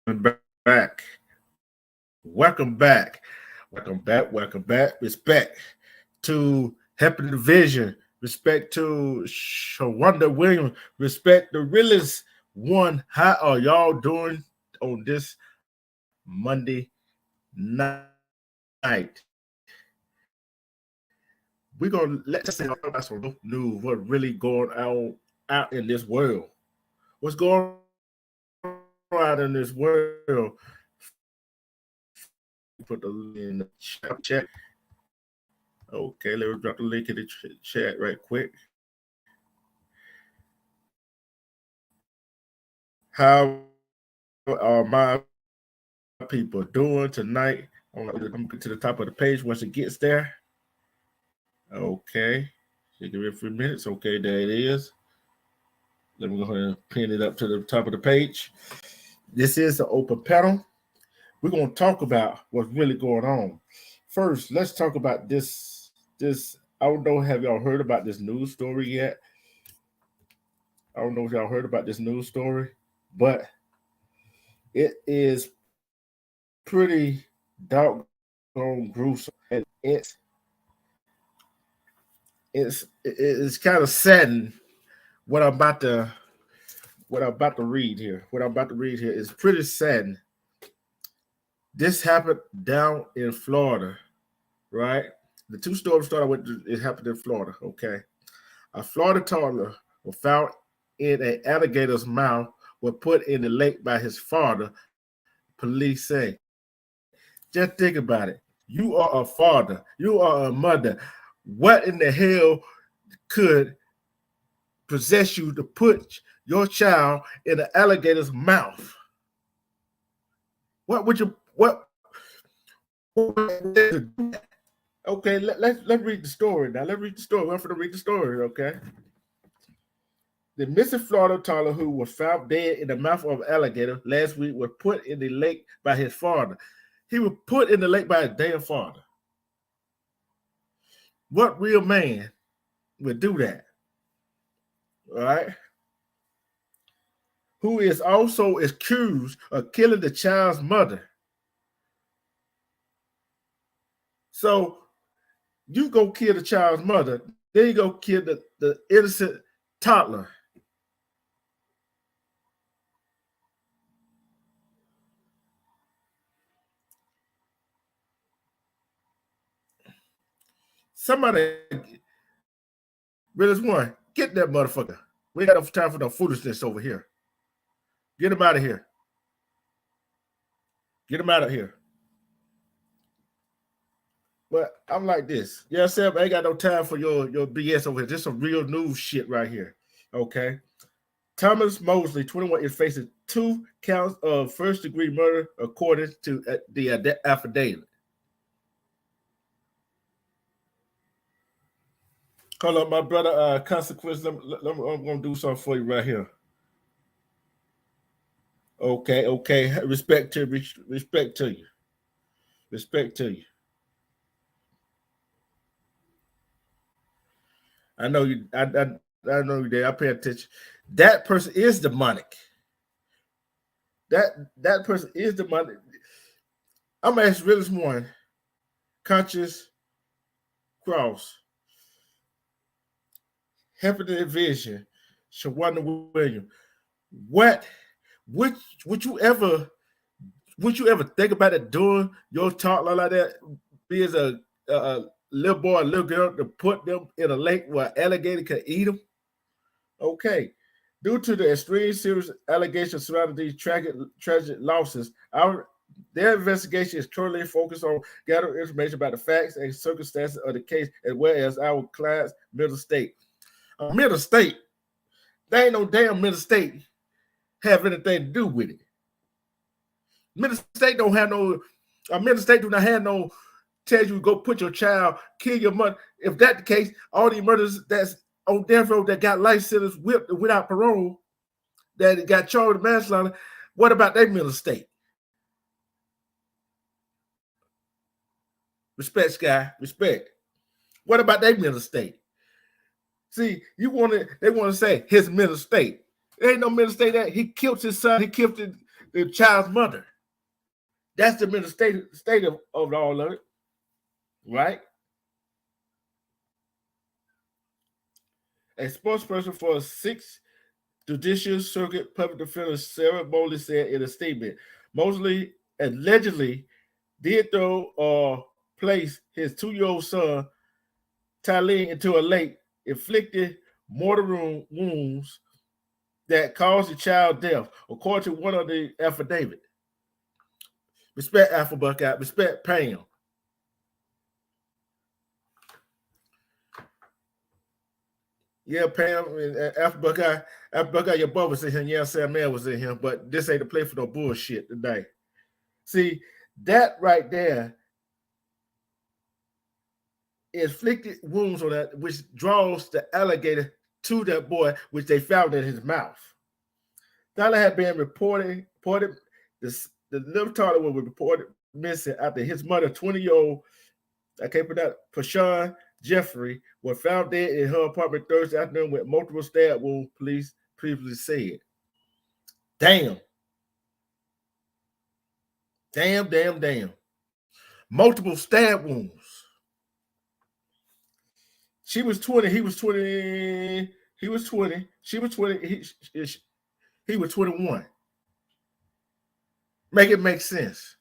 back. Welcome back. Welcome back. Respect to Happy Division. Respect to Shawanda Williams. Respect the realest one. How are y'all doing on this Monday night? We're gonna let us say about some news, what really going out in this world. What's going on out in this world? Put the link in the chat. Okay, let me drop the link in the chat right quick. How are my people doing tonight? I'm gonna get to the top of the page once it gets there. Okay, give me a few minutes. Okay, there it is. Let me go ahead and pin it up to the top of the page. This is the open panel. We're gonna talk about what's really going on. First, let's talk about this. I don't know. Have y'all heard about this news story yet? I don't know if y'all heard about this news story, but it is pretty doggone gruesome, and it's kind of saddening what I'm about to read here. What I'm about to read here is pretty saddening. This happened down in Florida, right? The two stories started with it happened in Florida. Okay, a Florida toddler was found in an alligator's mouth, was put in the lake by his father. Police say, just think about it. You are a father. You are a mother. What in the hell could possess you to put your child in an alligator's mouth? What would you what okay, let's read the story now. Let's read the story. We're going to read the story, okay? The missing Florida toddler who was found dead in the mouth of an alligator last week was put in the lake by his father. He was put in the lake by his damn father. What real man would do that? All right? Who is also accused of killing the child's mother. So you go kill the child's mother, then you go kill the innocent toddler. Somebody, realest one, get that motherfucker. We ain't got no time for no foolishness over here. Get him out of here. Get him out of here. But I'm like this. Yeah, Sam, I ain't got no time for your BS over here. This some real news shit right here. Okay. Thomas Mosley, 21, is facing 2 counts of first-degree murder, according to the affidavit. Hold up, my brother, Consequence. I'm going to do something for you right here. Okay. Respect to you. Respect to you. I know you. I know you there. I pay attention. That person is demonic. That person is demonic. I'm gonna ask realist one, conscious cross, Hepatitis Vision, Shawanda Williams. What would would you ever think about it doing your talk like that? Be as a little boy, a little girl to put them in a lake where an alligator could eat them? Okay. Due to the extreme serious allegations surrounding these tragic losses, their investigation is currently focused on gathering information about the facts and circumstances of the case, as well as our client's mental state. A mental state? There ain't no damn mental state have anything to do with it. Mental state don't have no. A mental state do not have no. Tells you to go put your child, kill your mother. If that's the case, all these murders that's on death row that got life sentence whipped without parole, that got charged with manslaughter, what about their mental state? Respect, Sky. Respect. What about their mental state? See, they want to say his mental state. There ain't no mental state that he killed his son. He killed the child's mother. That's the mental state of all of it, right? A spokesperson for 6th Judicial Circuit Public Defender Sarah Mosley said in a statement, Mosley allegedly did throw or place his 2-year-old son, Tyleen, into a lake, inflicted mortal wounds that caused the child death, according to one of the affidavit. Respect Alpha Buckeye, respect Pam. Yeah, Pam and Alpha Buckeye, your brother was in here. Yeah, Sam Mel was in here, but this ain't the place for no bullshit today. See, that right there inflicted wounds on that, which draws the alligator to that boy, which they found in his mouth. Tyler had been reported the little toddler was reported missing after his mother, 20-year-old, I can't pronounce, Pashawn Jeffrey, was found dead in her apartment Thursday afternoon with multiple stab wounds, police previously said. Damn. Multiple stab wounds. She was 20. He was 20. He was 20. She was 20. He was 21. Make it make sense.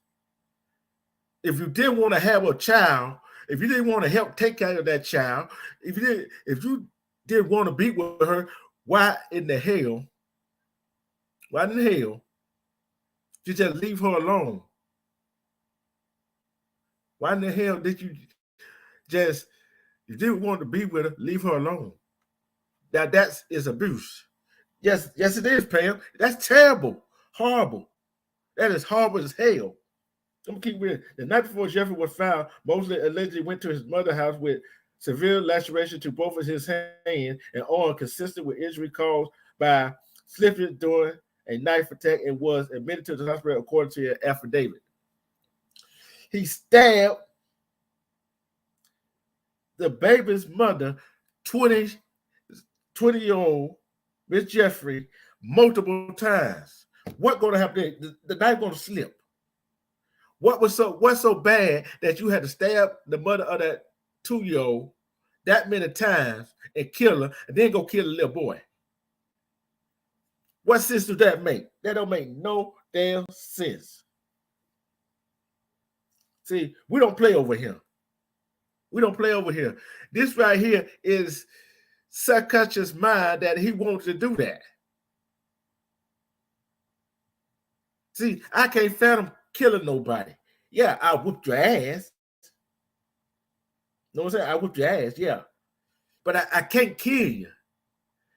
If you didn't want to have a child, if you didn't want to help take care of that child, if you didn't want to be with her, why in the hell you just leave her alone? Why in the hell did you just, you didn't want to be with her, leave her alone? Now that is abuse. Yes, it is, Pam. That's terrible, horrible. That is horrible as hell. I'm gonna keep reading. The night before Jeffrey was found, Mosley allegedly went to his mother's house with severe laceration to both of his hands and arm, consistent with injury caused by slipping during a knife attack, and was admitted to the hospital according to an affidavit. He stabbed the baby's mother, 20-year-old Miss Jeffrey, multiple times. What's going to happen? The knife going to slip. What's so bad that you had to stab the mother of that 2-year-old that many times and kill her, and then go kill the little boy? What sense does that make? That don't make no damn sense. See, we don't play over here. This right here is subconscious mind that he wants to do that. See, I can't fathom killing nobody. Yeah, I whooped your ass. Know what I'm saying? I whooped your ass, yeah. But I can't kill you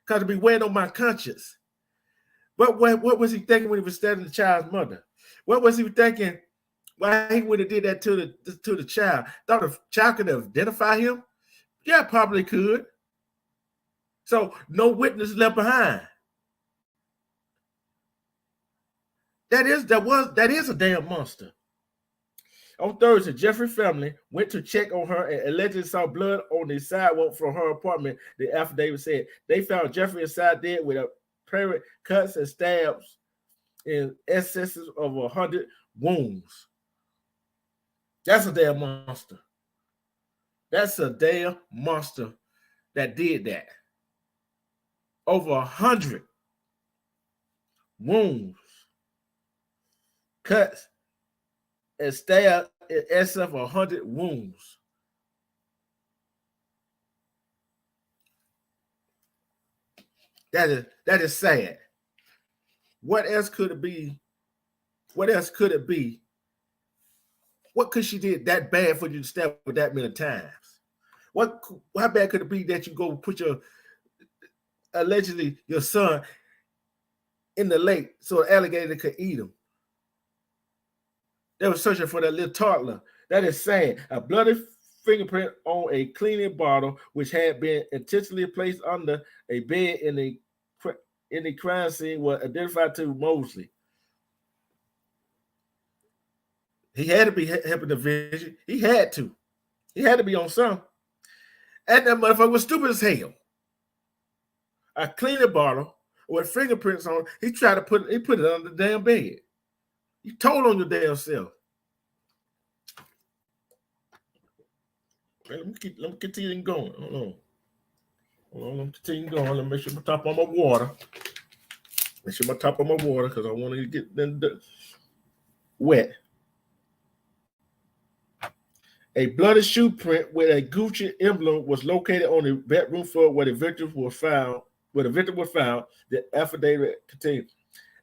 because it'll be weighing on my conscience. But what was he thinking when he was stabbing the child's mother? What was he thinking? Why he would have did that to the child? Thought the child could identify him? Yeah, probably could. So no witness left behind. That is a damn monster. On Thursday, Jeffrey's family went to check on her and allegedly saw blood on the sidewalk from her apartment. The affidavit said they found Jeffrey inside dead with apparent cuts and stabs in excesses of 100 wounds. That's a damn monster. That's a damn monster that did that. Over 100 wounds, cuts, and stab in excess of 100 wounds. That is sad. What else could it be? What could she did that bad for you to stab her that many times? How bad could it be that you go put allegedly your son in the lake so an alligator could eat him? They were searching for that little toddler. That is sad. A bloody fingerprint on a cleaning bottle, which had been intentionally placed under a bed in the crime scene, was identified to Mosley. He had to be helping the vision. He had to be on some. And that motherfucker was stupid as hell. A cleaning bottle with fingerprints on it. He put it under the damn bed. You told on your damn self. Let me continue going. Hold on, let me continue going. Let me make sure my top on my water. Make sure my top on my water because I want to get wet. A bloody shoe print with a Gucci emblem was located on the bedroom floor where the victim was found. The affidavit contained.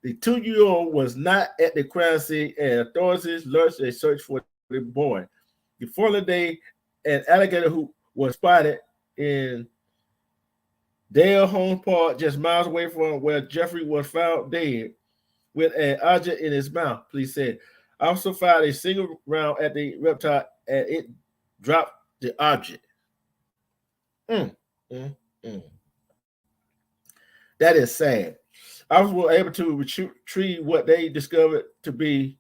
The 2-year-old was not at the crime scene, and authorities launched a search for the boy. The following day, an alligator who was spotted in Dale Home Park, just miles away from where Jeffrey was found dead, with an object in his mouth, police said. Also fired a single round at the reptile, and it dropped the object. That is sad. Officers were able to retrieve what they discovered to be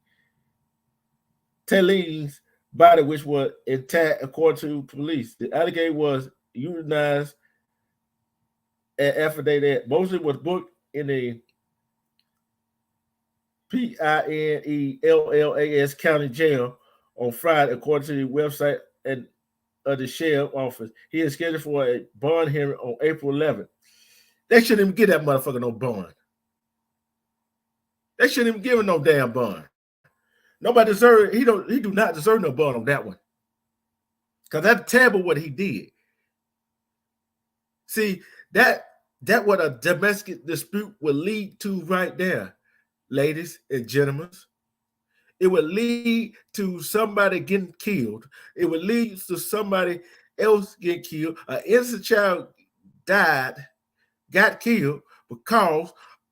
Taline's body, which was intact, according to police. The alligator was euthanized. An affidavit Mosley was booked in the Pinellas County Jail on Friday, according to the website of the sheriff's office. He is scheduled for a bond hearing on April 11th. They shouldn't even give that motherfucker no bond. They shouldn't even give him no damn bond. Nobody deserve. He do not deserve no bond on that one. Because that's terrible what he did. See, that what a domestic dispute will lead to right there, ladies and gentlemen. It will lead to somebody getting killed. It will lead to somebody else getting killed. An innocent child got killed because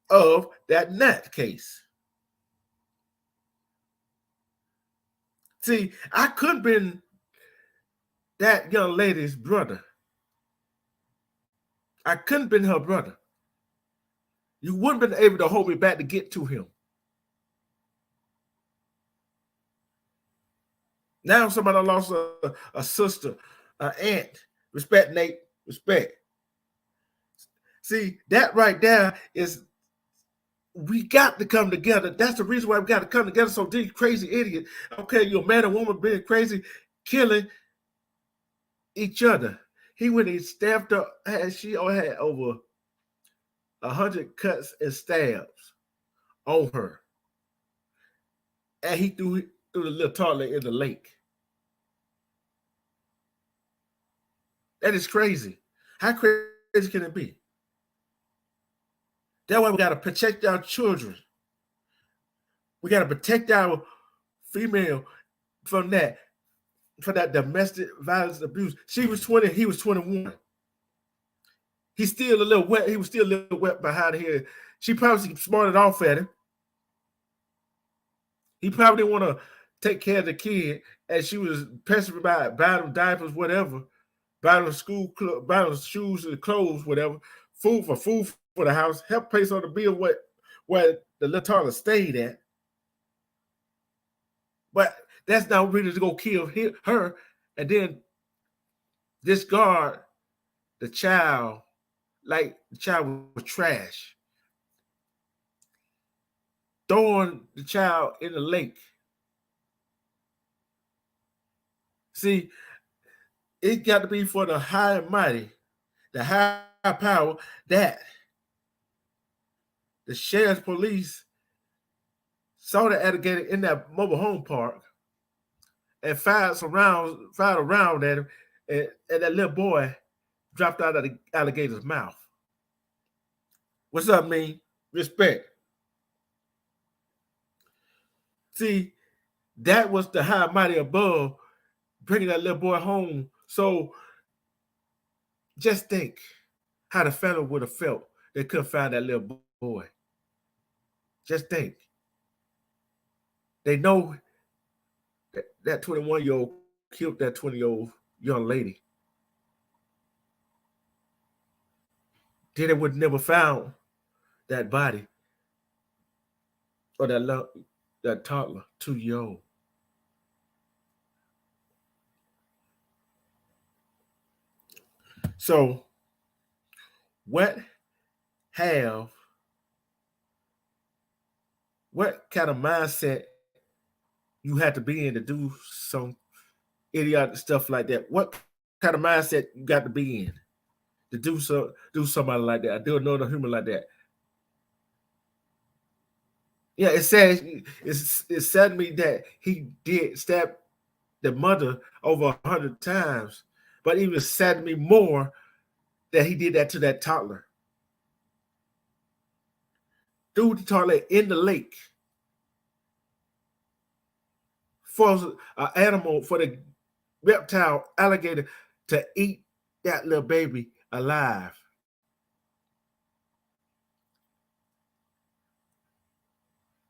of that nut case. See, I could have been that young lady's brother. I couldn't have been her brother. You wouldn't have been able to hold me back to get to him. Now somebody lost a sister, an aunt. Respect, Nate. Respect. See, that right there is, we got to come together. That's the reason why we got to come together. So these crazy idiots, okay, you're a man and woman being crazy, killing each other. He went and stabbed her. She had over 100 cuts and stabs on her. And he threw the little toddler in the lake. That is crazy. How crazy can it be? That's why we got to protect our children. We got to protect our female from that domestic violence abuse. She was 20, he was 21. He's still a little wet. He was still a little wet behind here. She probably smarted off at him. He probably didn't want to take care of the kid, and she was pestering about buying them diapers, whatever, buying them buying them shoes and clothes, whatever, food for the house, help pay on the bill where the little toddler stayed at. But that's not really to go kill her and then discard the child like the child was trash. Throwing the child in the lake. See, it got to be for the high and mighty, the high power, that the sheriff's police saw the alligator in that mobile home park and fired around at him, and that little boy dropped out of the alligator's mouth. What's up, man? Respect. See, that was the high and mighty above bringing that little boy home. So just think how the family would have felt they couldn't find that little boy. Just think. They know that 21-year-old killed that 20-year-old young lady. Then they would never found that body or that toddler, 2-year-old. So what kind of mindset you had to be in to do some idiotic stuff like that. What kind of mindset you got to be in to do somebody like that, do another human like that? Yeah, it says it saddened me that he did stab the mother over 100 times, but even saddened me more that he did that to that toddler. Threw the toddler in the lake for an animal, for the reptile alligator to eat that little baby alive.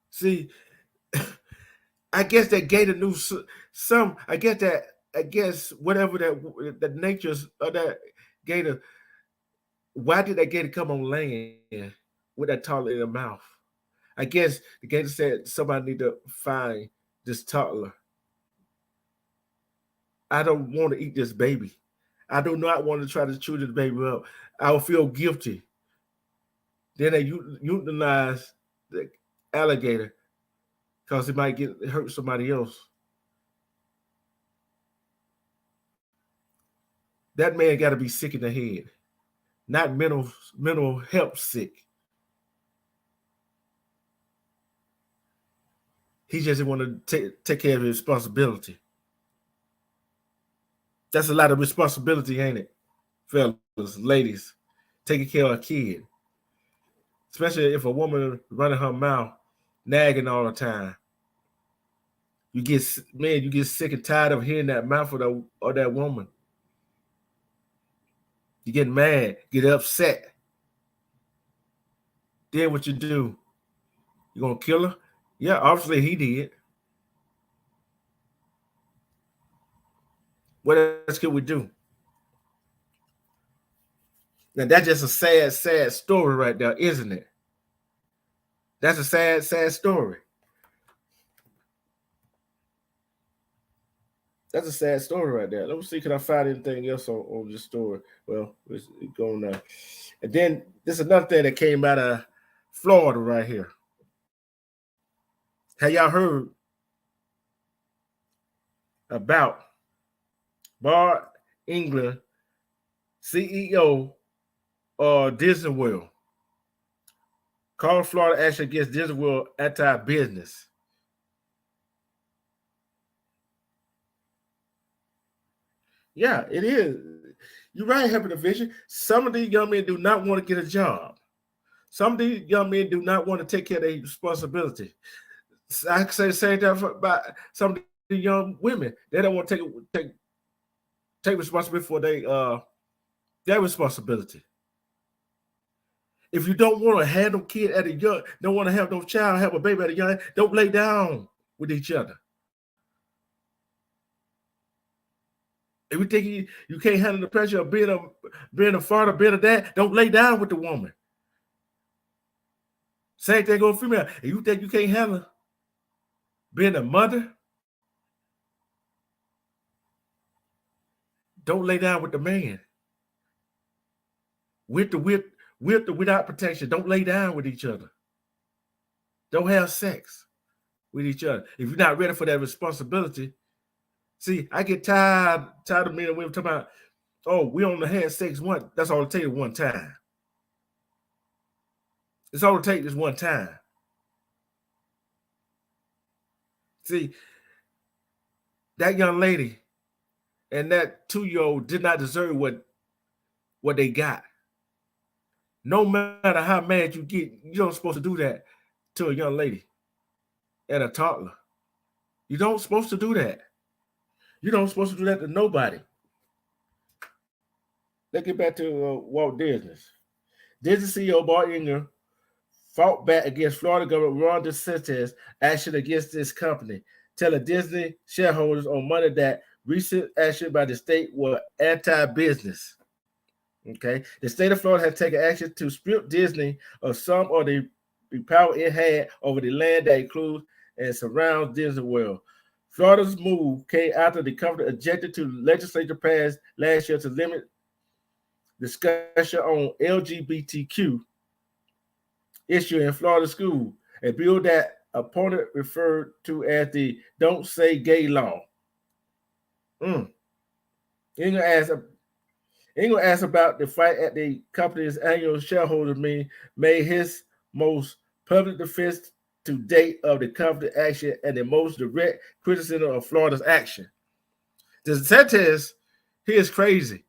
See, I guess that gator knew some. I guess whatever that the natures of that gator. Why did that gator come on land with that toddler in the mouth? I guess the gator said somebody need to find this toddler. I don't want to eat this baby. I do not want to try to chew this baby up. I will feel guilty. Then they euthanize the alligator because it might hurt somebody else. That man got to be sick in the head, not mental health sick. He just didn't want to take care of his responsibility. That's a lot of responsibility, ain't it, fellas, ladies, taking care of a kid, especially if a woman running her mouth, nagging all the time. You get sick and tired of hearing that mouth of that woman. You get mad, get upset. Then what you do? You gonna kill her? Yeah, obviously he did. What else can we do? Now that's just a sad story right there, isn't it? That's a sad story. That's a sad story right there. Let me see, can I find anything else on this story? Well, it's going now. And then there's another thing that came out of Florida right here. Have y'all heard about Bart England, CEO of Disney World? Called Florida action against Disney World anti-business. Yeah, it is. You're right, Happy Division. Some of these young men do not want to get a job. Some of these young men do not want to take care of their responsibility. I can say the same thing about some of the young women. They don't want to take responsibility for their responsibility. If you don't want to have no kid at a young, don't want to have no child, have a baby at a young, don't lay down with each other. If you think you can't handle the pressure of being a father, being a dad, don't lay down with the woman. Same thing on female. If you think you can't handle being a mother, don't lay down with the man. With or without protection, don't lay down with each other. Don't have sex with each other. If you're not ready for that responsibility, see, I get tired of men and women talking about, oh, we only had sex once. That's all it takes one time. It's all it takes is one time. See, that young lady and that 2-year-old did not deserve what they got. No matter how mad you get, you don't supposed to do that to a young lady and a toddler. You don't supposed to do that. You don't supposed to do that to nobody. Let's get back to Walt Disney. Disney CEO Bart Iger fought back against Florida Governor Ron DeSantis' action against this company, telling Disney shareholders on Monday that recent action by the state was anti-business. Okay, the state of Florida has taken action to strip Disney of some of the power it had over the land that includes and surrounds Disney World. Florida's move came after the company objected to the legislature passed last year to limit discussion on LGBTQ issue in Florida school, a bill that opponent referred to as the "Don't Say Gay" law. Ain't gonna ask about the fight at the company's annual shareholders meeting, made his most public defense to date of the company action and the most direct criticism of Florida's action. DeSantis, he is crazy.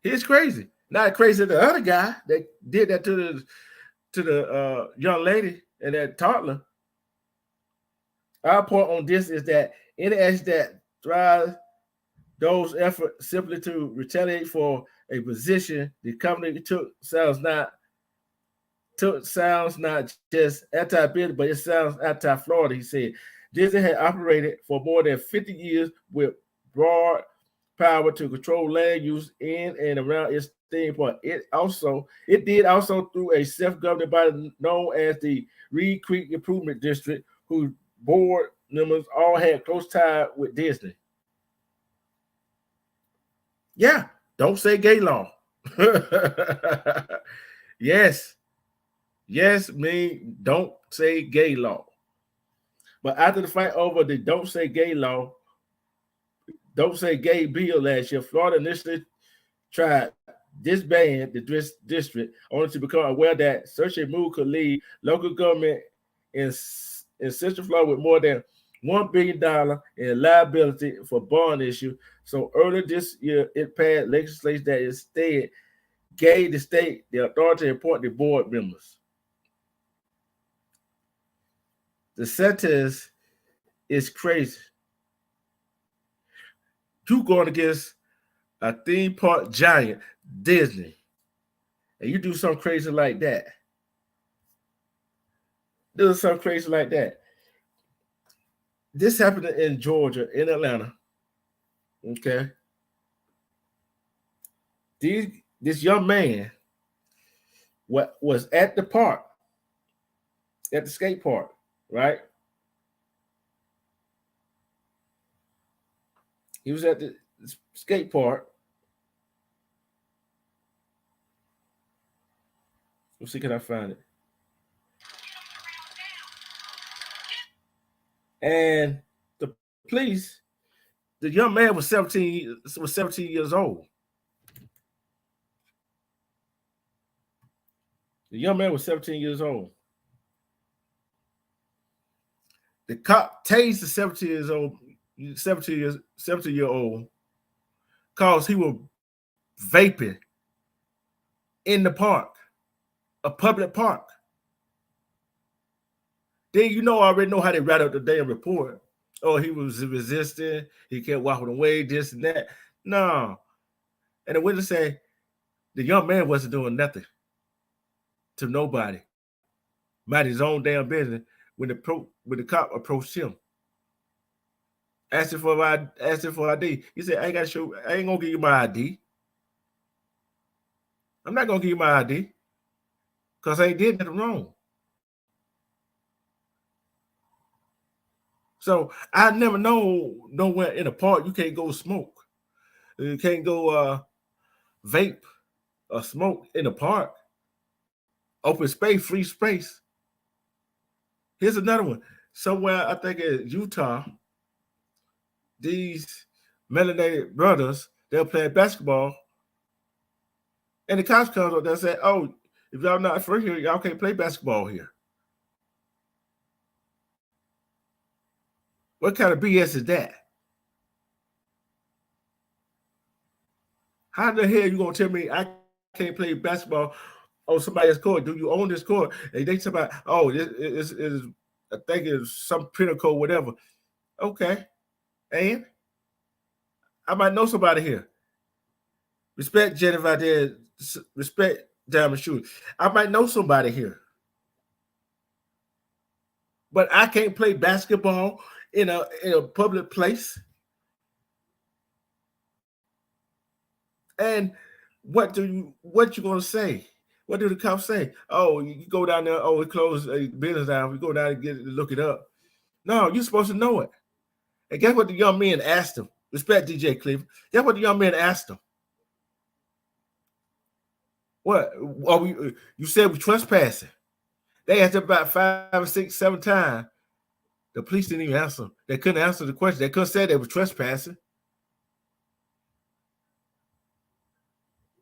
He is crazy. Not crazy as the other guy that did that to the young lady and that toddler. Our point on this is that any action that drives those efforts simply to retaliate for a position the company took sounds not just anti-business, but it sounds anti-Florida. He said Disney had operated for more than 50 years with broad power to control land use in and around its theme park. It did also through a self-governing body known as the Reed Creek Improvement District, whose board members all had close ties with Disney. Yeah, don't say gay law. Yes, don't say gay law. But after the fight over the don't say gay law, don't say gay bill last year, Florida initially tried disband the district only to become aware that such a move could leave local government in Central Florida with more than $1 billion in liability for bond issue. So earlier this year, it passed legislation that instead gave the state the authority to appoint the board members. The sentence is crazy. You going against a theme park giant, Disney, and you do something crazy like that. This happened in Georgia, in Atlanta. Okay. This young man was at the park, at the skate park, right? He was at the skate park. Let's see, can I find it? And the police, the young man was 17 years old. The young man was 17 years old. The cop tased the 17-year-old because he was vaping in the park, a public park. Then I already know how they write up the damn report. Oh, he was resisting, he kept walking away, this and that. No. And the witness say the young man wasn't doing nothing to nobody. Mind his own damn business when the cop approached him. Asking for ID. He said, I ain't gonna give you my ID. I'm not gonna give you my ID because I ain't did nothing wrong. So I never know nowhere in a park you can't go smoke. You can't go vape or smoke in the park. Open space, free space. Here's another one. Somewhere, I think in Utah, these melanated brothers, they're playing basketball. And the cops come up there and say, oh, if y'all not from here, y'all can't play basketball here. What kind of BS is that? How the hell you gonna tell me I can't play basketball on somebody's court? Do you own this court? And they talk about, oh, this is I think it's some pinnacle, whatever. Okay. And I might know somebody here. Respect Jennifer out there. Respect Diamond Shoes. I might know somebody here. But I can't play basketball in a public place. And what you gonna say? What do the cops say? Oh, you go down there. Oh, we close a business down. We go down and look it up. No, you're supposed to know it. And guess what the young man asked him? Respect DJ Cleveland. Guess what the young man asked him? What? You said we trespassing. They asked him about 5, 6, 7 times. The police didn't even answer. They couldn't answer the question. They couldn't say they were trespassing.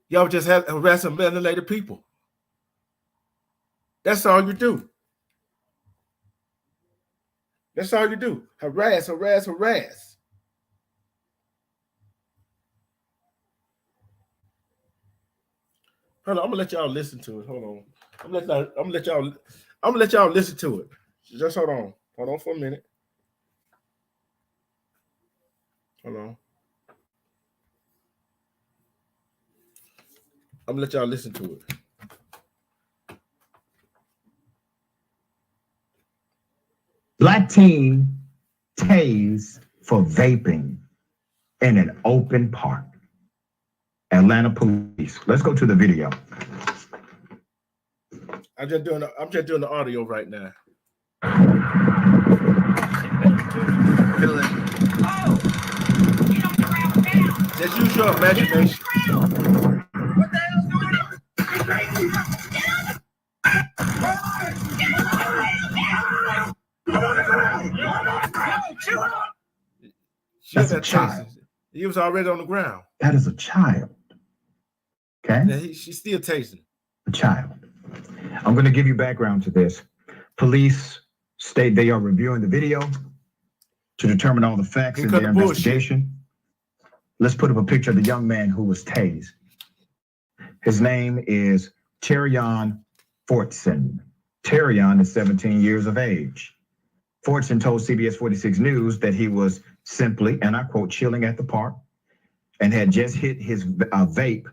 Y'all just have harassing melanated people. That's all you do. That's all you do. Harass, harass, harass. Hold on, I'm gonna let y'all listen to it. Hold on. I'm gonna let y'all listen to it. Just hold on. Hold on for a minute. Hold on. I'm gonna let y'all listen to it. Black teen tased for vaping in an open park. Atlanta police. Let's go to the video. I'm just doing the audio right now. Just use your imagination. What the hell's going on? That's a child. He was already on the ground. That is a child. Okay? Yeah, she's still tasing. A child. I'm going to give you background to this. Police state they are reviewing the video to determine all the facts in their investigation. Let's put up a picture of the young man who was tased. His name is Terrion Fortson. Terrion is 17 years of age. Fortson told CBS 46 News that he was simply, and I quote, chilling at the park and had just hit his vape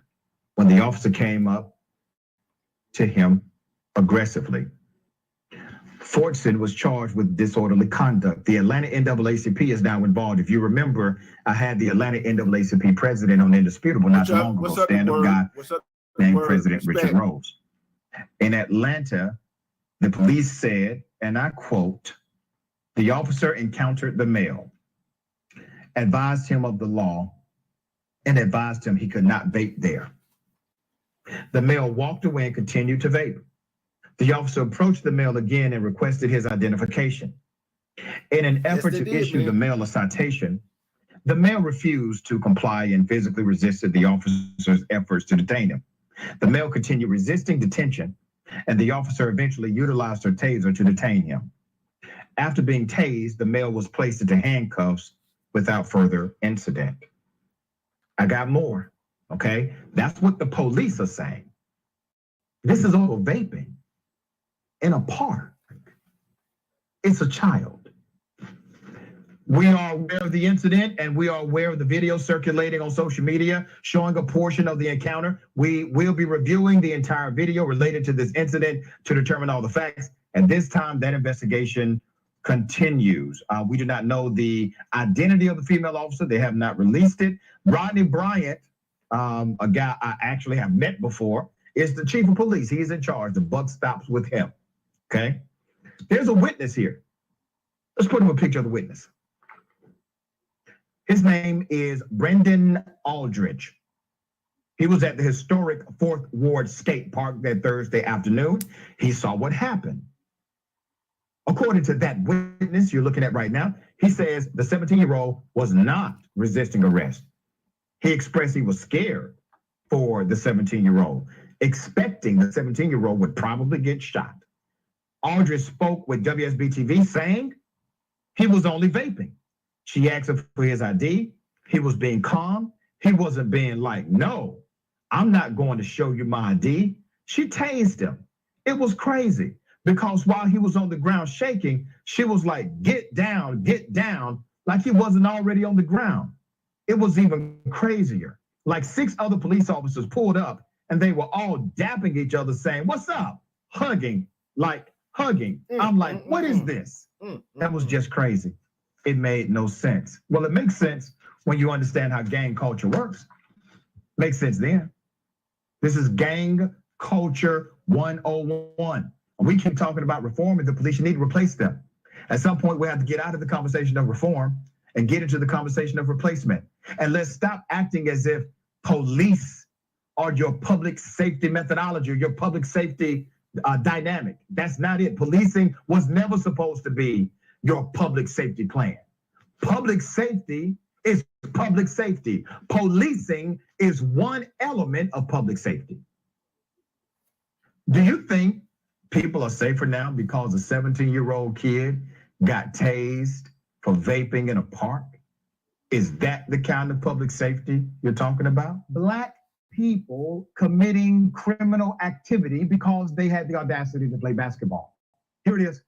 when the officer came up to him aggressively. Fortson was charged with disorderly conduct. The Atlanta NAACP is now involved. If you remember, I had the Atlanta NAACP president on Indisputable not too long ago, stand-up guy named President Richard Rose. In Atlanta, the police said, and I quote, the officer encountered the male, advised him of the law, and advised him he could not vape there. The male walked away and continued to vape. The officer approached the male again and requested his identification. In an effort to issue the male a citation, the male refused to comply and physically resisted the officer's efforts to detain him. The male continued resisting detention, and the officer eventually utilized her taser to detain him. After being tased, the male was placed into handcuffs without further incident. I got more, okay? That's what the police are saying. This is all vaping in a park. It's a child. We are aware of the incident and we are aware of the video circulating on social media showing a portion of the encounter. We will be reviewing the entire video related to this incident to determine all the facts. At this time, that investigation continues. We do not know the identity of the female officer. They have not released it. Rodney Bryant, a guy I actually have met before, is the chief of police. He's in charge. The buck stops with him, okay? There's a witness here. Let's put him a picture of the witness. His name is Brendan Aldridge. He was at the historic 4th Ward Skate Park that Thursday afternoon. He saw what happened. According to that witness you're looking at right now, he says the 17-year-old was not resisting arrest. He expressed he was scared for the 17-year-old, expecting the 17-year-old would probably get shot. Aldridge spoke with WSB-TV saying he was only vaping. She asked him for his ID. He was being calm. He wasn't being like, no, I'm not going to show you my ID. She tased him. It was crazy because while he was on the ground shaking, she was like, get down, like he wasn't already on the ground. It was even crazier. Like 6 other police officers pulled up and they were all dapping each other saying, what's up? Hugging, like hugging. I'm like, what is this? That was just crazy. It made no sense. Well, it makes sense when you understand how gang culture works. Makes sense then. This is gang culture 101. We keep talking about reform and the police, you need to replace them. At some point, we have to get out of the conversation of reform and get into the conversation of replacement. And let's stop acting as if police are your public safety methodology, or your public safety dynamic. That's not it. Policing was never supposed to be your public safety plan. Public safety is public safety. Policing is one element of public safety. Do you think people are safer now because a 17-year-old kid got tased for vaping in a park? Is that the kind of public safety you're talking about? Black people committing criminal activity because they had the audacity to play basketball. Here it is.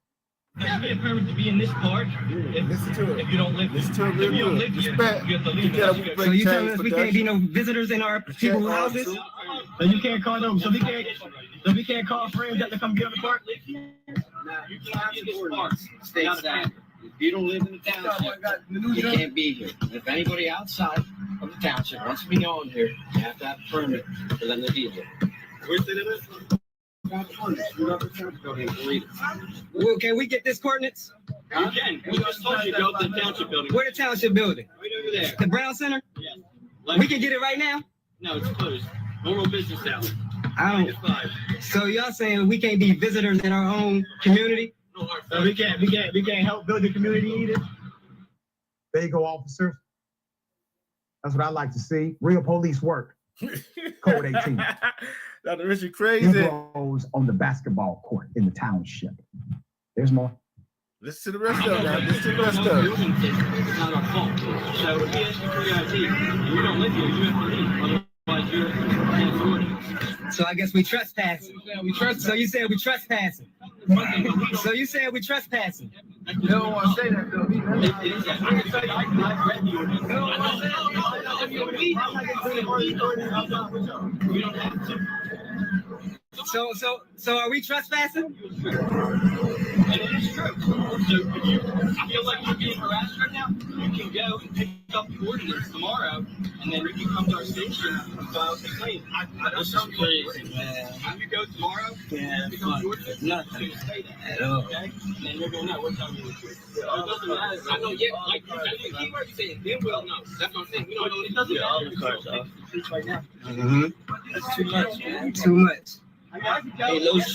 You have a permit to be in this park. If you don't live here, if you don't live here, you have to leave. So you telling us we can't be no visitors in our people's houses? So you can't call them. So we can't call friends that to come get on the park. You can't be in this park. Stay standard. If you don't live in the township, you can't be here. If anybody outside of the township wants to be on here, you have to have a permit to let them be here. Where's the Well, can we get this coordinates? You can. We just told you to go to the township building. Where the township building? Right over there. The Brown Center? Yeah. We can get it right now? No, it's closed. Normal business hours. I don't. 5. So y'all saying we can't be visitors in our own community? So we can't help build the community either. There you go, officers. That's what I like to see. Real police work. Code 18. Dr. Richard You crazy. goes on the basketball court in the township. There's more. Listen to the rest of it now. Listen to the rest of it. It's not our fault. So if we ask you for your ID and you don't live here, you have to leave. Otherwise, you're in authority. So I guess we trespassing. So you said we trespassing. So you said we trespassing. You don't want to say that, though. We don't have to. So are we trespassing? And it is true. So if you feel like you're being harassed right now, you can go and pick up the ordinance tomorrow, and then you can come to our station and file a complaint. This is crazy, man. When you go tomorrow, and pick up the ordinance, Nothing you can say that. at all. Okay? And then you're going to know what time you were. It doesn't matter. I know, yeah, like, that's the key word you say. Then we'll know. That's what I'm saying. We don't know. It doesn't matter. Right now. That's too much, man. Too much.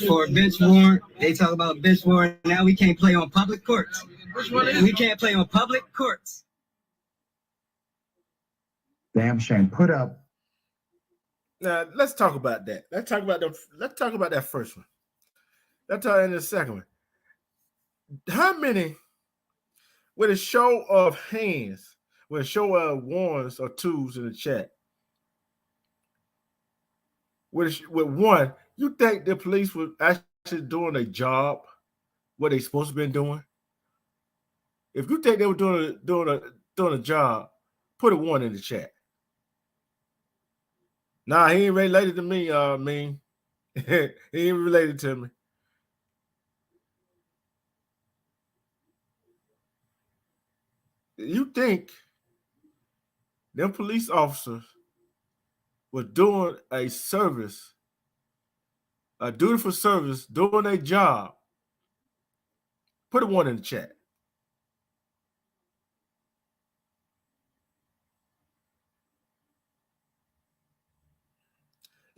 For a bench warrant, they talk about bench warrant. Now we can't play on public courts. We can't play on public courts. Damn shame. Put up. Now let's talk about that. Let's talk about that first one. Let's talk in the second one. How many with a show of hands, with a show of ones or twos in the chat? With one, you think the police were actually doing a job, what they supposed to be doing? If you think they were doing a job, put a 1 in the chat. Nah, he ain't related to me, mean. He ain't related to me. You think them police officers were doing a service, a dutiful service, doing their job? Put a 1 in the chat.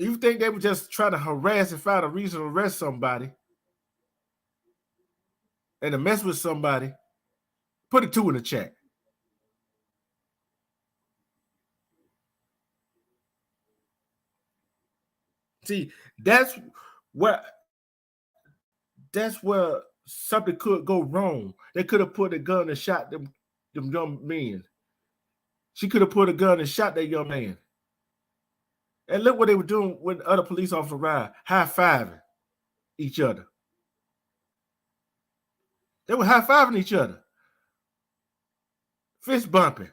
You think they were just trying to harass and find a reason to arrest somebody and to mess with somebody? Put a 2 in the chat. See, that's where something could go wrong. They could have put a gun and shot them young men. She could have put a gun and shot that young man. And look what they were doing when other police officers arrived, high-fiving each other. They were high-fiving each other. Fist bumping.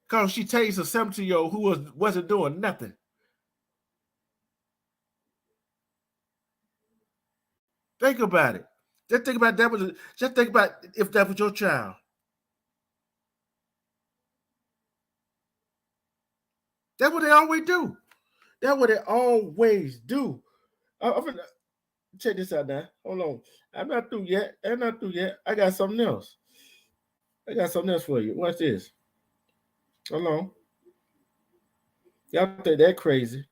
Because she tased a 17-year-old who wasn't doing nothing. Think about it. Just think about that. Just think about if that was your child. That's what they always do. That's what they always do. I'm gonna check this out now. Hold on. I'm not through yet. I got something else. For you. Watch this. Hold on. Y'all think that crazy.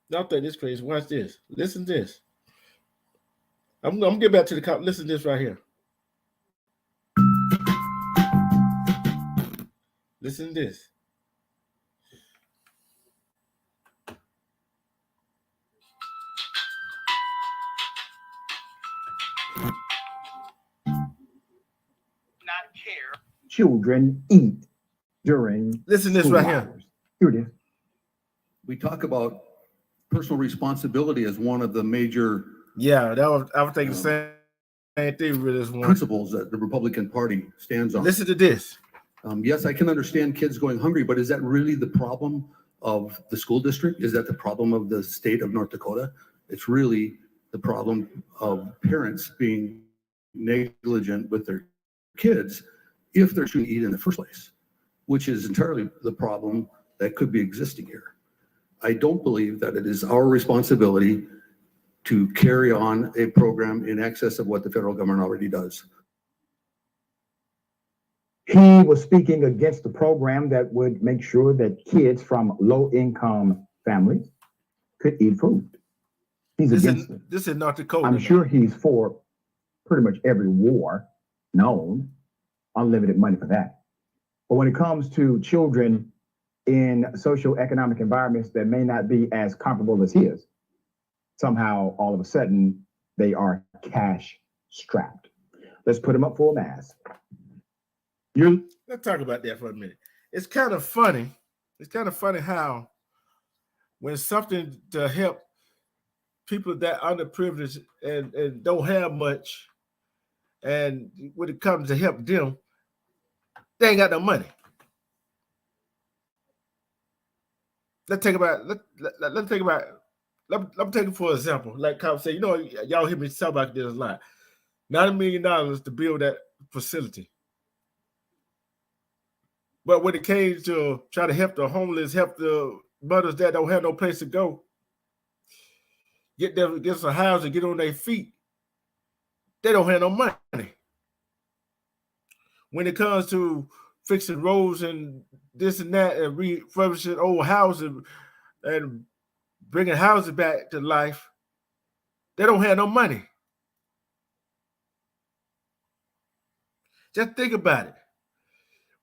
Y'all think this crazy. Watch this. Listen to this. I'm gonna get back to the cop. Listen to this right here. Listen to this. Not care. Children eat during. Listen to this right here. Here it is. We talk about personal responsibility as one of the major Yeah, I was thinking the same thing with this one. principles that the Republican Party stands on. Listen to this. Yes, I can understand kids going hungry, but is that really the problem of the school district? Is that the problem of the state of North Dakota? It's really the problem of parents being negligent with their kids if they're to eat in the first place, which is entirely the problem that could be existing here. I don't believe that it is our responsibility to carry on a program in excess of what the federal government already does. He was speaking against the program that would make sure that kids from low-income families could eat food. He's against it. This is North Dakota. I'm sure he's for pretty much every war known, unlimited money for that. But when it comes to children in socioeconomic environments that may not be as comparable as his, somehow all of a sudden they are cash strapped. Let's put them up for a mask. Let's talk about that for a minute. It's kind of funny. It's kind of funny how when something to help people that are underprivileged and don't have much, and when it comes to help them, they ain't got no money. Let's take it for example. Like Cobb said, y'all hear me talk about this a lot. $90 million to build that facility. But when it came to try to help the homeless, help the mothers that don't have no place to go, get some housing, get on their feet, they don't have no money. When it comes to fixing roads and this and that and refurbishing old houses and bringing houses back to life, they don't have no money. Just think about it.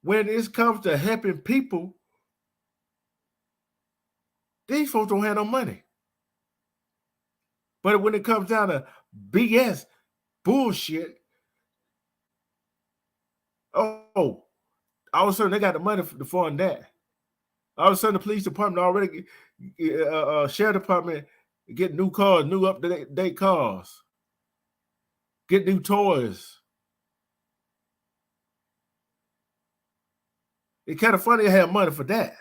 When it comes to helping people, these folks don't have no money. But when it comes down to BS, bullshit, all of a sudden they got the money to fund that. All of a sudden the police department already, sheriff department, get new cars, new up-to-date cars, get new toys. It's kind of funny to have money for that,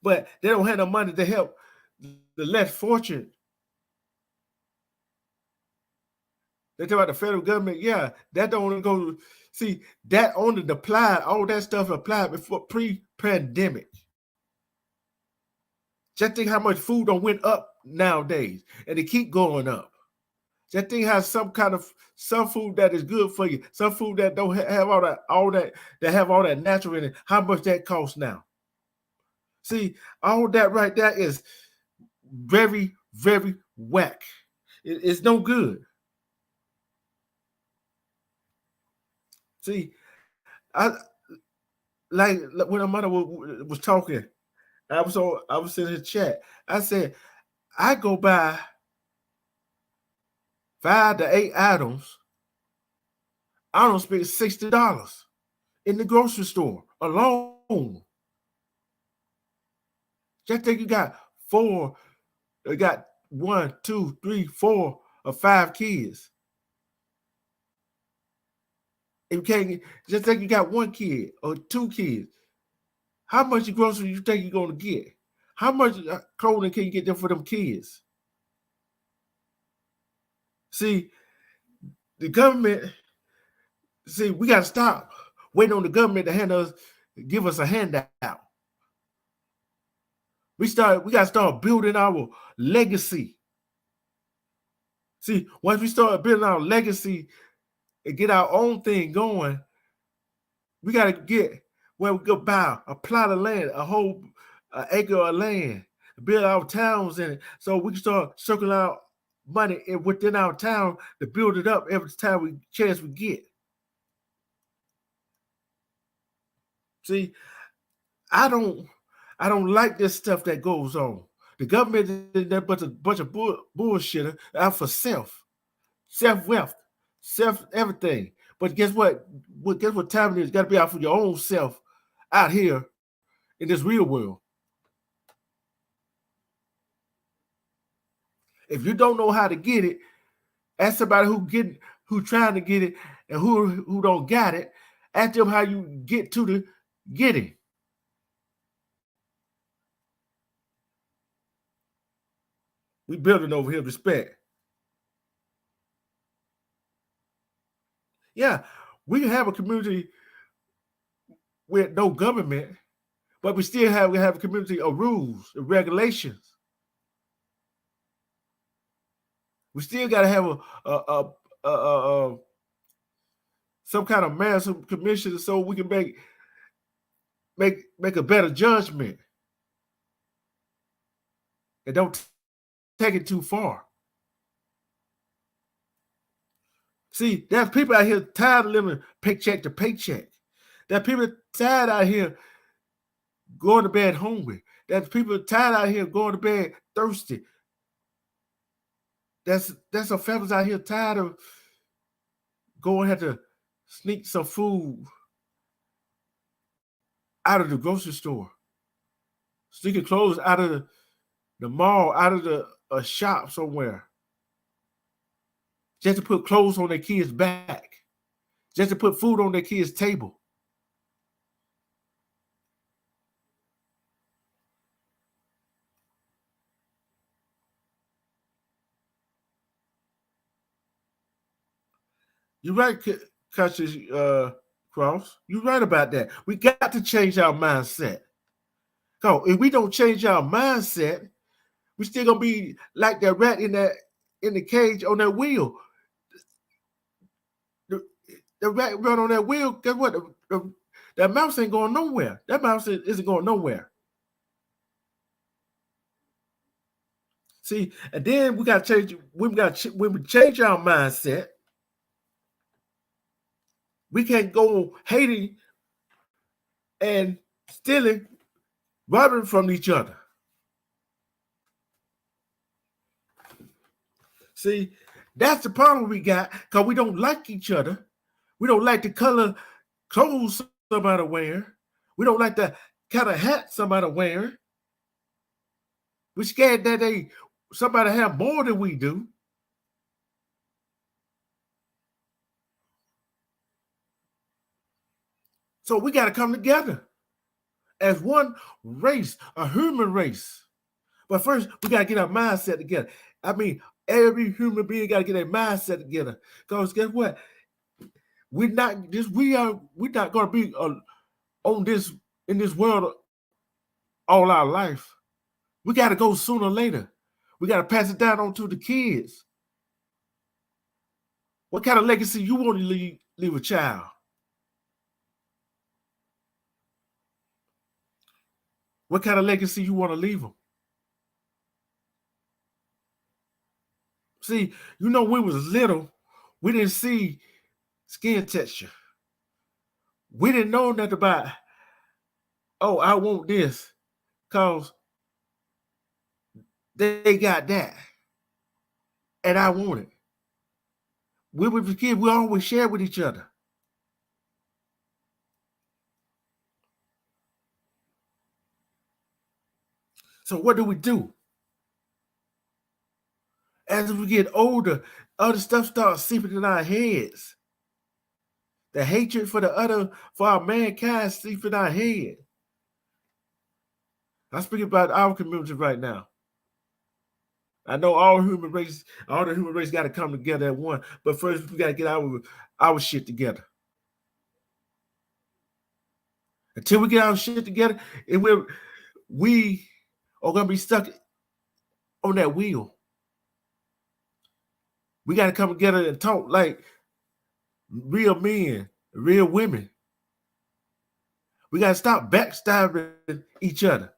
but they don't have no money to help the less fortunate. They talk about the federal government, yeah, that don't go. See, that only applied, all that stuff applied before pre-pandemic. Just think how much food don't went up nowadays, and they keep going up. Just think how some food that is good for you, some food that don't have all that have all that natural in it, how much that costs now. See, all that right there is very, very whack. It's no good. See, I like when my mother was talking, I was in the chat. I said, I go buy 5 to 8 items. I don't spend $60 in the grocery store alone. Just think you got 1, 2, 3, 4, or 5 kids. You can't just think you got 1 kid or 2 kids. How much groceries you think you're gonna get? How much clothing can you get there for them kids? See, the government. See, we gotta stop waiting on the government to give us a handout. We gotta start building our legacy. See, once we start building our legacy and get our own thing going, we got to get where we go buy a plot of land, a whole acre of land. build our towns in it, so we can start circling out money within our town to build it up every time we chance we get. See, I don't like this stuff that goes on. The government is that but a bunch of bullshitter out for self-wealth, self-everything. But guess what? Guess what time it is? Got to be out for your own self out here in this real world. If you don't know how to get it, ask somebody who trying to get it and who don't got it. Ask them how you get to the getting. We building over here respect. Yeah, we can have a community with no government, but we still have a community of rules and regulations. We still got to have some kind of massive commission so we can make a better judgment and don't take it too far. See, there's people out here tired of living paycheck to paycheck. There's people tired out here going to bed hungry. There's people tired out here going to bed thirsty. There's some families out here tired of going have to sneak some food out of the grocery store, sneaking clothes out of the mall, out of a shop somewhere, just to put clothes on their kids' back, just to put food on their kids' table. You're right, Cassius Cross. You're right about that. We got to change our mindset. So if we don't change our mindset, we're still gonna be like that rat in the cage on that wheel. The rat run on that wheel. Guess what? That mouse ain't going nowhere. That mouse isn't going nowhere. See, and then we got to change. When we change our mindset, we can't go hating and stealing, robbing from each other. See, that's the problem we got because we don't like each other. We don't like the color clothes somebody wearing. We don't like the kind of hat somebody wearing. We're scared that somebody have more than we do. So we got to come together as one race, a human race. But first, we got to get our mindset together. I mean, every human being got to get their mindset together. Because guess what? We're not going to be in this world all our life. We got to go sooner or later. We got to pass it down on to the kids. What kind of legacy you want to leave a child? What kind of legacy you want to leave them? See, when we was little, we didn't see skin texture. We didn't know nothing about, oh, I want this because they got that and I want it. We were kids, we always shared with each other. So what do? As we get older, other stuff starts seeping in our heads. The hatred for our mankind seeping in our head. I'm speaking about our community right now. I know all the human race got to come together at one, but first we got to get our shit together. Until we get our shit together, we are going to be stuck on that wheel. We got to come together and talk like real men, real women. We got to stop backstabbing each other.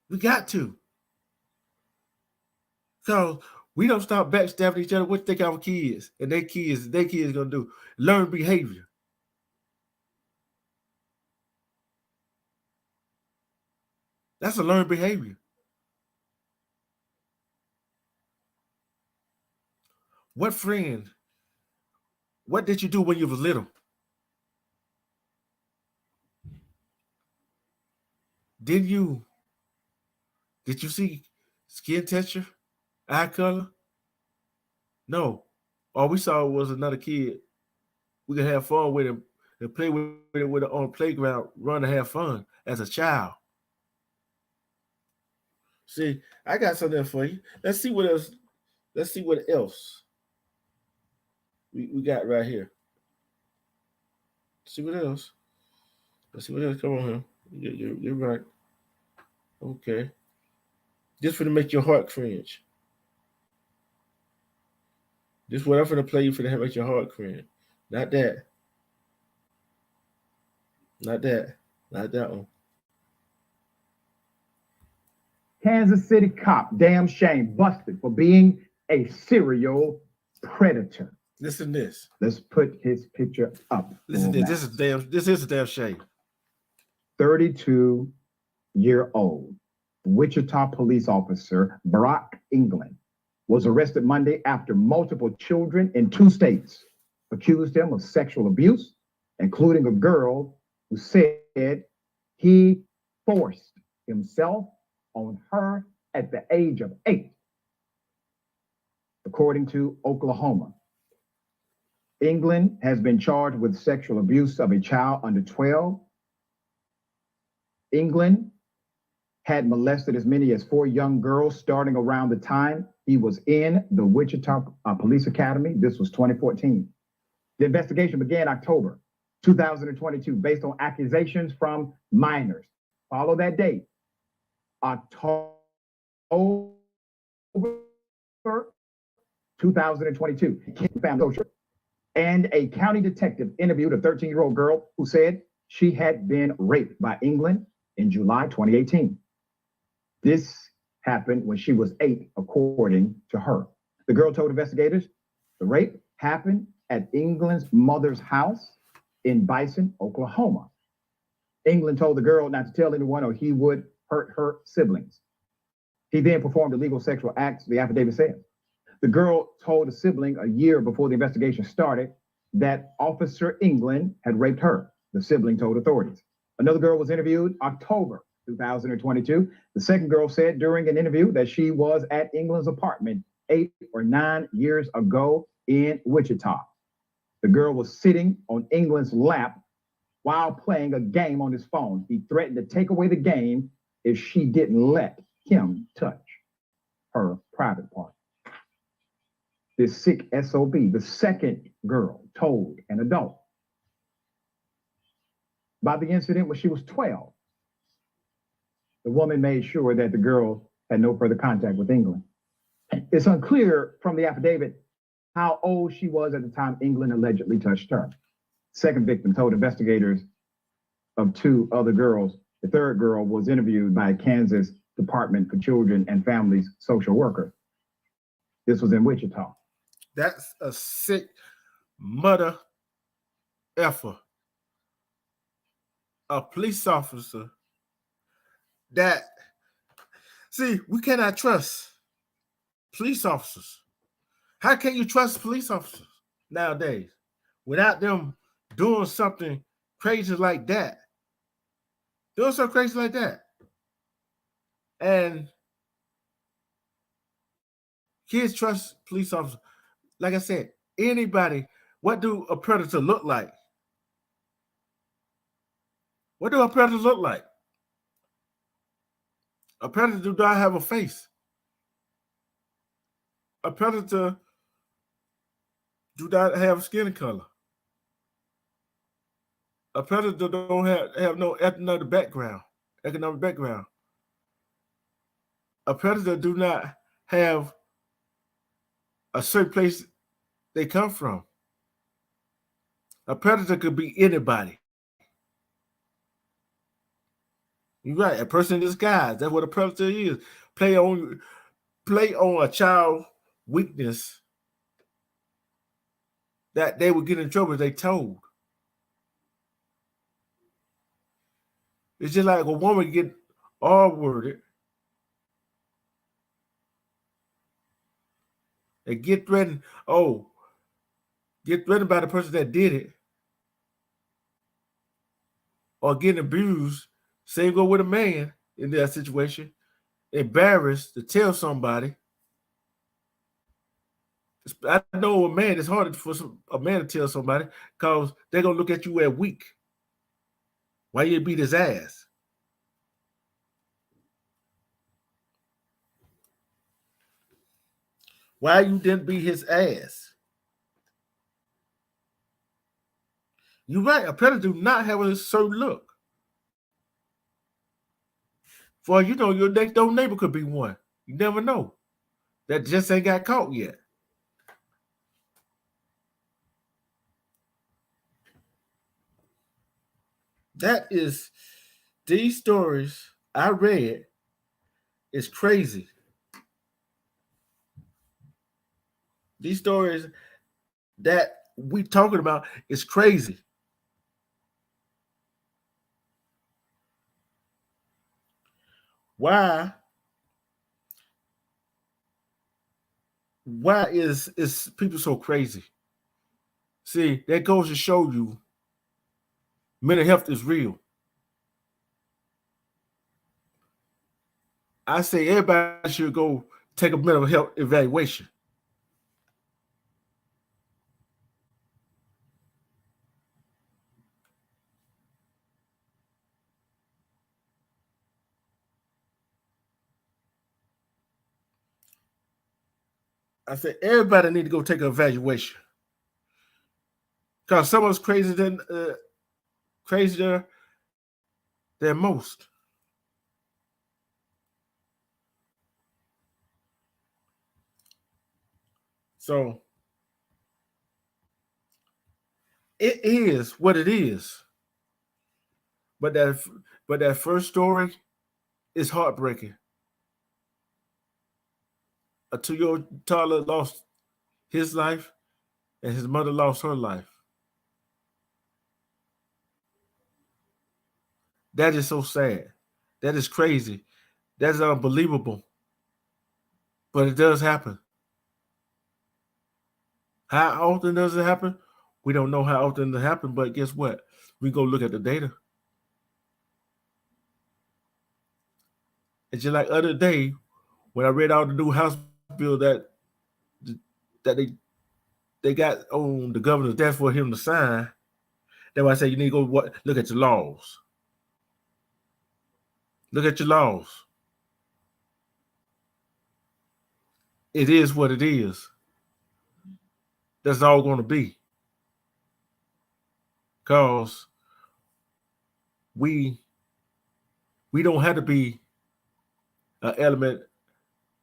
We got to. So we don't stop backstabbing each other. What you think our kids and their kids gonna do? Learn behavior. That's a learned behavior. What friend? What did you do when you was little? Did you see skin texture, eye color? No. All we saw was another kid. We could have fun with him and play with it on the playground, run and have fun as a child. See, I got something for you. Let's see what else. Let's see what else we got right here. Let's see what else. Let's see what else. Come on here. You're right. Okay. This for to make your heart cringe. This what I'm gonna play you for to make your heart cringe. Not that. Not that. Not that one. Kansas City cop, damn shame, busted for being a serial predator. Listen to this. Let's put his picture up. Listen to this. This is a damn shame. 32-year-old Wichita police officer Brock England was arrested Monday after multiple children in 2 states accused him of sexual abuse, including a girl who said he forced himself on her at the age of 8, according to Oklahoma. England has been charged with sexual abuse of a child under 12. England had molested as many as 4 young girls starting around the time he was in the Wichita Police Academy. This was 2014. The investigation began October 2022 based on accusations from minors. Follow that date. October 2022. And a county detective interviewed a 13-year-old girl who said she had been raped by England in July 2018. This happened when she was 8, according to her. The girl told investigators the rape happened at England's mother's house in Bison, Oklahoma. England told the girl not to tell anyone or he would hurt her siblings. He then performed illegal sexual acts, the affidavit said. The girl told a sibling a year before the investigation started that Officer England had raped her. The sibling told authorities. Another girl was interviewed October 2022. The second girl said during an interview that she was at England's apartment 8 or 9 years ago in Wichita. The girl was sitting on England's lap while playing a game on his phone. He threatened to take away the game if she didn't let him touch her private part. This sick SOB, the second girl, told an adult about the incident when she was 12. The woman made sure that the girl had no further contact with England. It's unclear from the affidavit how old she was at the time England allegedly touched her. Second victim told investigators of 2 other girls. The third girl was interviewed by a Kansas Department for Children and Families social worker. This was in Wichita. That's a sick mother effer. A police officer that, see, we cannot trust police officers. How can you trust police officers nowadays without them doing something crazy like that? Doing something crazy like that. And kids trust police officers. Like I said, anybody, what do a predator look like? What do a predator look like? A predator do not have a face. A predator do not have skin color. A predator don't have no economic background. A predator do not have a certain place they come from. A predator could be anybody. You're right. A person in disguise. That's what a predator is. Play on a child weakness that they would get in trouble if they told. It's just like a woman get R-worded and get threatened. Oh, get threatened by the person that did it, or getting abused. Same go with a man in that situation, embarrassed to tell somebody. I know a man, it's hard for a man to tell somebody because they're going to look at you as weak. Why you beat his ass? Why you didn't beat his ass? You're right. A predator do not have a certain look. For you know, your next door neighbor could be one. You never know. That just ain't got caught yet. That is, these stories I read is crazy. These stories that we talking about is crazy. Why is people so crazy? See, that goes to show you mental health is real. I say everybody should go take a mental health evaluation. I said everybody need to go take an evaluation because someone's crazier than most. So it is what it is. But that first story is heartbreaking. A 2-year-old toddler lost his life and his mother lost her life. That is so sad. That is crazy. That's unbelievable. But it does happen. How often does it happen? We don't know how often it happens, but guess what? We go look at the data. It's just like other day when I read all the new House bill that they got on the governor's desk for him to sign. That's why I say you need to go look at your laws. Look at your laws. It is what it is. That's all going to be. Because we don't have to be an element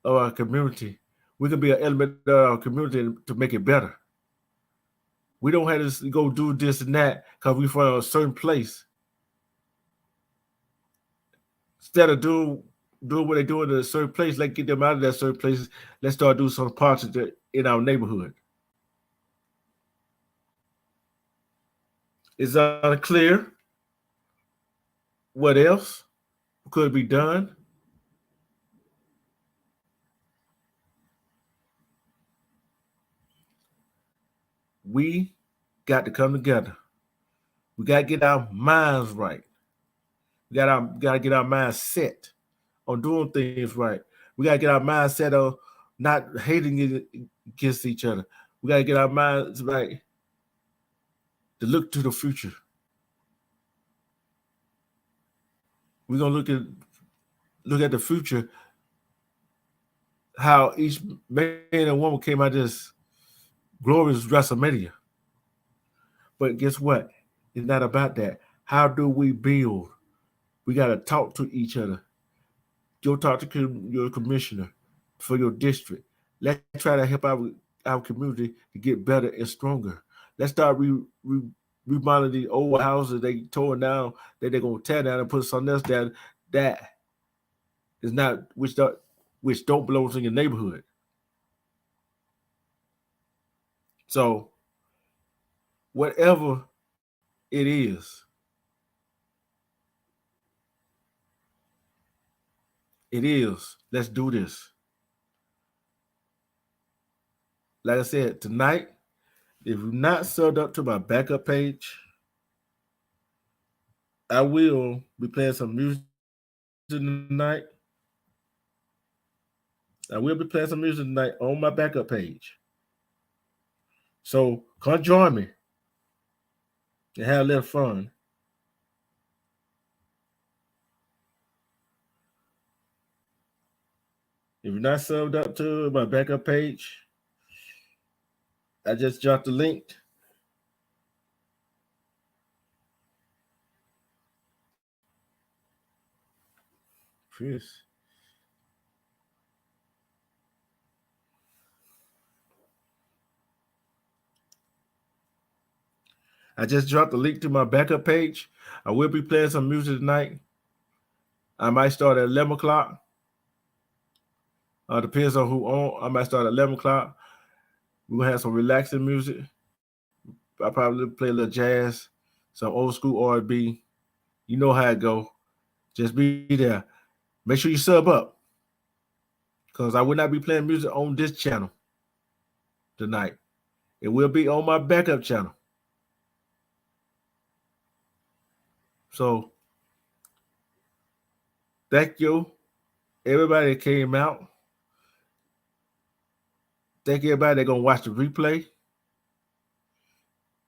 of our community. We can be an element of our community to make it better. We don't have to go do this and that because we're from a certain place. Instead of doing what they do in a certain place, let's get them out of that certain places. Let's start doing some parts in our neighborhood. It's unclear what else could be done. We got to come together. We got to get our minds right. We got to get our minds set on doing things right. We got to get our minds set on not hating against each other. We got to get our minds right to look to the future. We're going to look at the future, how each man and woman came out of this glorious WrestleMania. But guess what? It's not about that. How do we build? We got to talk to each other. Go talk to your commissioner for your district. Let's try to help our community to get better and stronger. Let's start remodeling the old houses they tore down that they're going to tear down and put something else down that is not which don't belong in your neighborhood. So whatever it is, let's do this. Like I said, tonight, if you're not subbed up to my backup page, I will be playing some music tonight. I will be playing some music tonight on my backup page. So come join me and have a little fun. If you're not subbed up to my backup page, I just dropped the link. Chris. I just dropped the link to my backup page. I will be playing some music tonight. I might start at 11 o'clock. Depends on who on. I might start at 11 o'clock. We're going to have some relaxing music. I'll probably play a little jazz, some old school R&B. You know how it go. Just be there. Make sure you sub up, because I will not be playing music on this channel tonight. It will be on my backup channel. So, thank you, everybody that came out. Thank you, everybody that's going to watch the replay.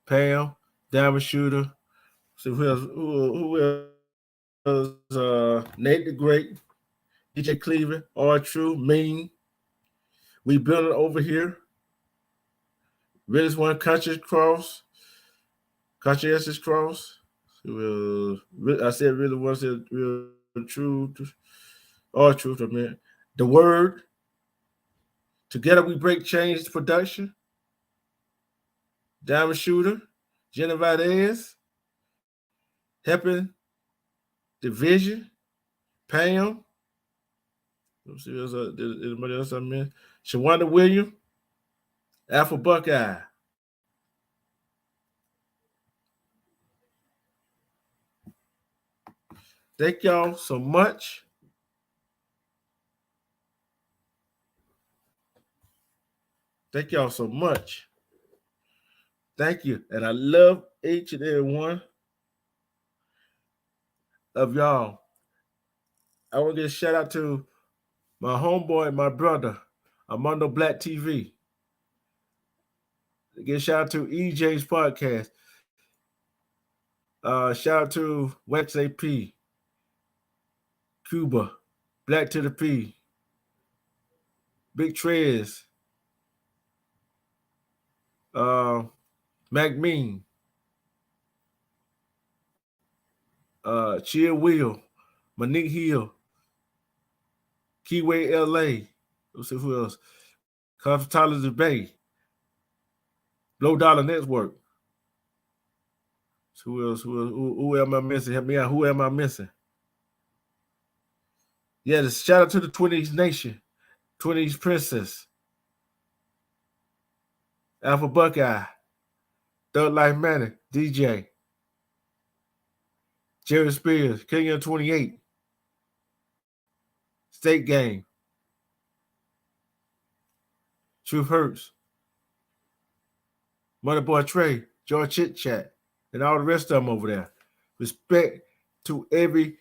Pam, Diamond Shooter. So who else? Nate the Great, DJ Cleveland, R True, Mean. We building over here. Realest One, Conscious Cross. Conscientious Cross. I said really one, said real true. R Truth, I mean. The Word. Together We Break Change Production. Diamond Shooter. Jenna Valdez. Helping Division. Pam. Let's see, anybody else I mean? Shawanda Williams. Alpha Buckeye. Thank y'all so much. Thank y'all so much. Thank you. And I love each and every one of y'all. I want to give a shout out to my homeboy and my brother, Armando Black TV. Give a shout out to EJ's podcast. Shout out to Wax AP, Cuba, Black to the P, Big Trez, Mac Mean, Chill Will, Monique Hill, Keyway LA. Let's see who else. Comfort Tyler Bay, Low Dollar Network. So who else? Who am I missing? Help me out. Who am I missing? Yeah, shout out to the 20s Nation, 20s Princess, Alpha Buckeye, Thug Life Manor, DJ, Jerry Spears, King of 28, State Game, Truth Hurts, Money Boy Trey, George Chit Chat, and all the rest of them over there. Respect to every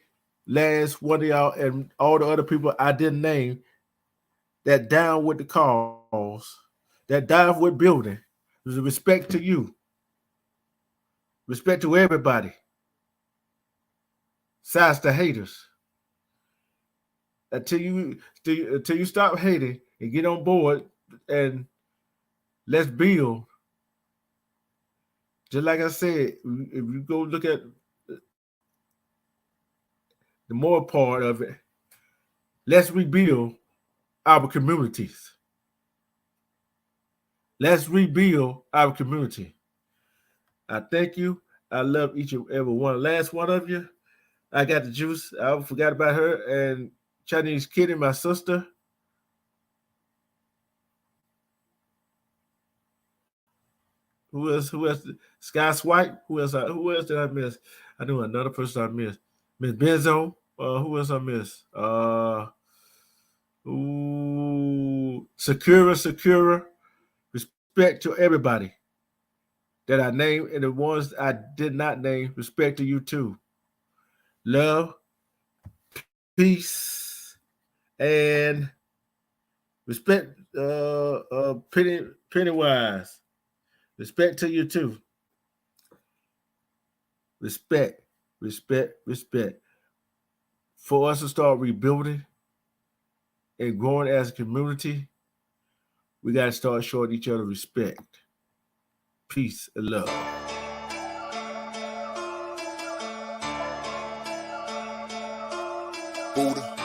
last one of y'all and all the other people I didn't name that down with the cause, that dive with building. There's a respect to you. Respect to everybody. Sides to haters. Until you stop hating and get on board and let's build. Just like I said, if you go look at the more part of it, let's rebuild our communities. Let's rebuild our community. I thank you. I love each and every one. Last one of you. I got the juice. I forgot about her. And Chinese Kitty, my sister. Who else? Sky Swipe. Who else did I miss? I knew another person I missed. Miss Benzo. Who else I missed? Sakura. Respect to everybody that I named, and the ones I did not name, respect to you too. Love, peace, and respect. Pennywise. Respect to you too. Respect. For us to start rebuilding and growing as a community, we got to start showing each other respect. Peace and love. Buddha.